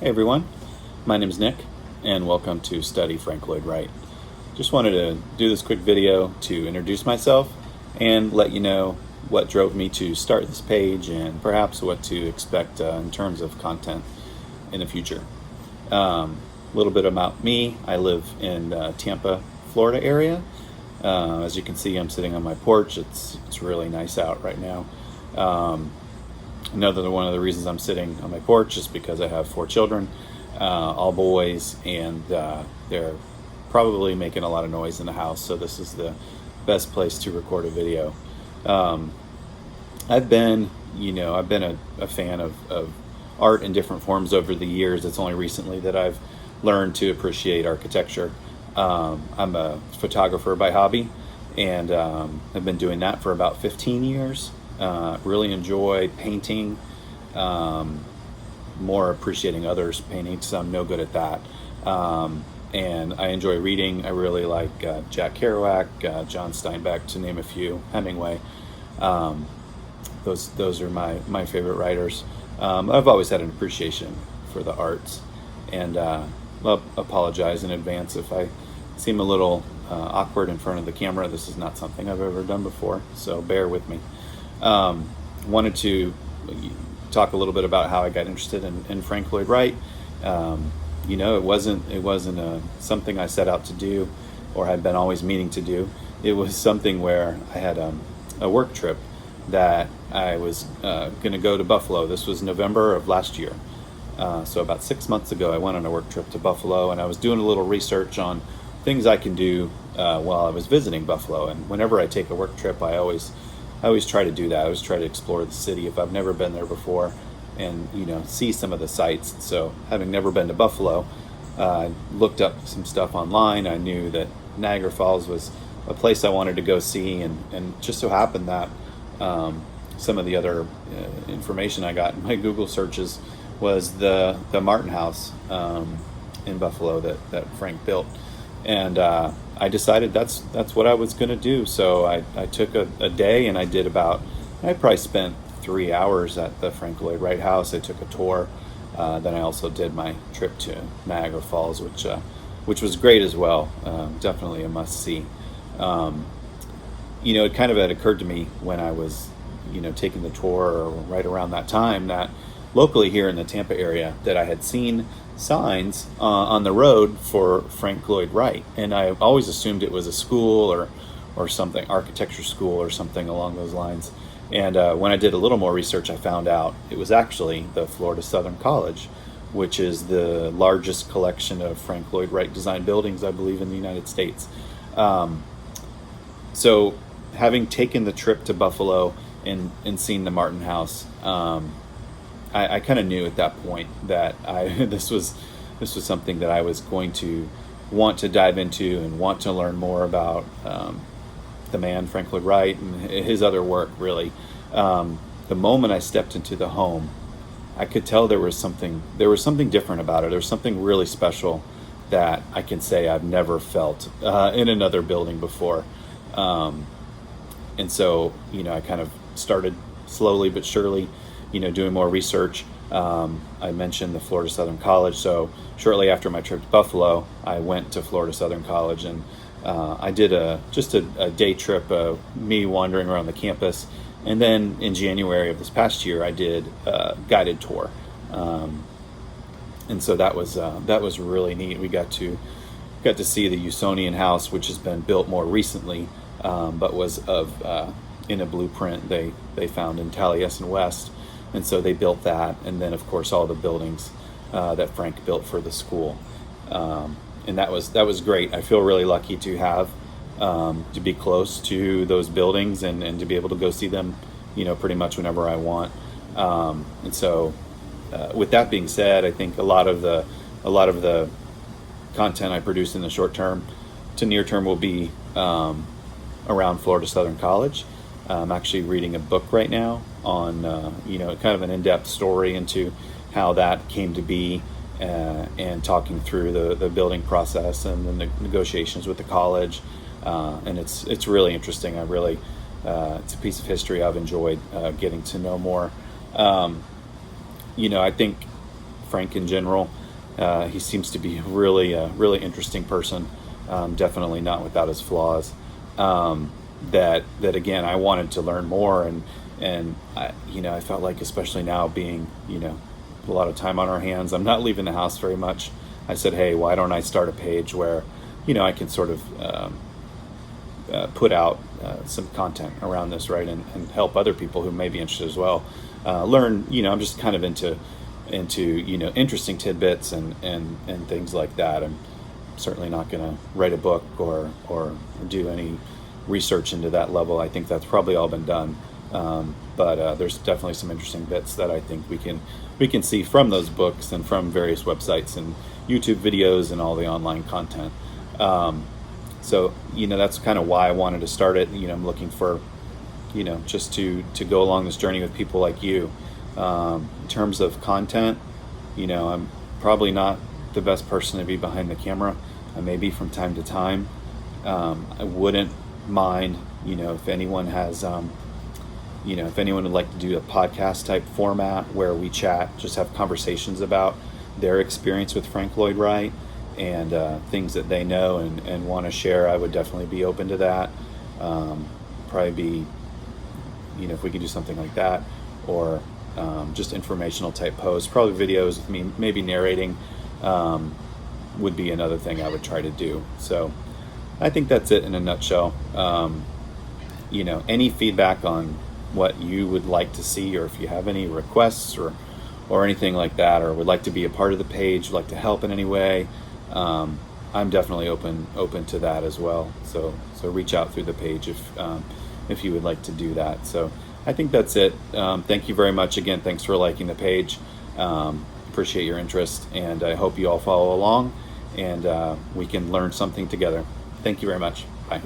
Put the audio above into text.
Hey everyone, my name is Nick, and welcome to Study Frank Lloyd Wright. Just wanted to do this quick video to introduce myself and let you know what drove me to start this page and perhaps what to expect in terms of content in the future. A little bit about me. I live in Tampa, Florida area. As you can see, I'm sitting on my porch. It's really nice out right now. Another one of the reasons I'm sitting on my porch is because I have 4 children, all boys, and they're probably making a lot of noise in the house, so this is the best place to record a video. I've been a fan of art in different forms over the years. It's only recently that I've learned to appreciate architecture. I'm a photographer by hobby, and I've been doing that for about 15 years. Really enjoy painting, more appreciating others' painting, so I'm no good at that. And I enjoy reading. I really like Jack Kerouac, John Steinbeck, to name a few, Hemingway. Those are my favorite writers. I've always had an appreciation for the arts, and I'll apologize in advance if I seem a little awkward in front of the camera. This is not something I've ever done before, so bear with me. Wanted to talk a little bit about how I got interested in Frank Lloyd Wright. It wasn't something I set out to do or had been always meaning to do. It was something where I had a work trip that I was going to go to Buffalo. This was November of last year. So about 6 months ago, I went on a work trip to Buffalo, and I was doing a little research on things I can do while I was visiting Buffalo. And whenever I take a work trip, I always try to do that. I always try to explore the city if I've never been there before, and see some of the sights. So having never been to Buffalo, I looked up some stuff online. I knew that Niagara Falls was a place I wanted to go see, and just so happened that some of the other information I got in my Google searches was the Martin House in Buffalo that Frank built. And I decided that's what I was going to do. So I took a day, and I probably spent 3 hours at the Frank Lloyd Wright house. I took a tour. Then I also did my trip to Niagara Falls, which was great as well. Definitely a must see. It kind of had occurred to me when I was, taking the tour, or right around that time, that locally here in the Tampa area, that I had seen signs on the road for Frank Lloyd Wright, and I always assumed it was a school or something, architecture school or something along those lines. And when I did a little more research, I found out it was actually the Florida Southern College, which is the largest collection of Frank Lloyd Wright designed buildings, I believe, in the United States. So having taken the trip to Buffalo and seen the Martin House, I kind of knew at that point that this was something that I was going to want to dive into and want to learn more about the man Frank Lloyd Wright and his other work. Really, the moment I stepped into the home, I could tell there was something different about it. There was something really special that I can say I've never felt in another building before. And so I kind of started slowly but surely, doing more research. I mentioned the Florida Southern College, so shortly after my trip to Buffalo, I went to Florida Southern College, and I did just a day trip, me wandering around the campus, and then in January of this past year, I did a guided tour, and so that was really neat. We got to see the Usonian House, which has been built more recently, but was in a blueprint they found in Taliesin West. And so they built that, and then of course all the buildings that Frank built for the school, and that was great. I feel really lucky to have to be close to those buildings and to be able to go see them, pretty much whenever I want. And so, with that being said, I think a lot of the content I produce in the short term to near term will be around Florida Southern College. I'm actually reading a book right now on, kind of an in-depth story into how that came to be, and talking through the building process and the negotiations with the college. And it's really interesting. It's a piece of history I've enjoyed getting to know more. I think Frank in general. He seems to be a really interesting person. Definitely not without his flaws. That again, I wanted to learn more, and I felt like, especially now being a lot of time on our hands, I'm not leaving the house very much. I said, hey, why don't I start a page where I can sort of put out some content around this, right, and help other people who may be interested as well learn. I'm just kind of into interesting tidbits and things like that. I'm certainly not going to write a book or do any research into that level. I think that's probably all been done. But there's definitely some interesting bits that I think we can see from those books and from various websites and YouTube videos and all the online content. So that's kind of why I wanted to start it. I'm looking for just to go along this journey with people like you. In terms of content, I'm probably not the best person to be behind the camera. I may be from time to time. I wouldn't mind, if anyone has, if anyone would like to do a podcast type format where we chat, just have conversations about their experience with Frank Lloyd Wright and things that they know and want to share, I would definitely be open to that. Probably be, if we could do something like that, or just informational type posts, probably videos with me maybe narrating would be another thing I would try to do. So I think that's it in a nutshell. Any feedback on what you would like to see, or if you have any requests or anything like that, or would like to be a part of the page, like to help in any way, I'm definitely open to that as well. So reach out through the page if you would like to do that. So I think that's it. Thank you very much again. Thanks for liking the page. Appreciate your interest, and I hope you all follow along and we can learn something together. Thank you very much. Bye.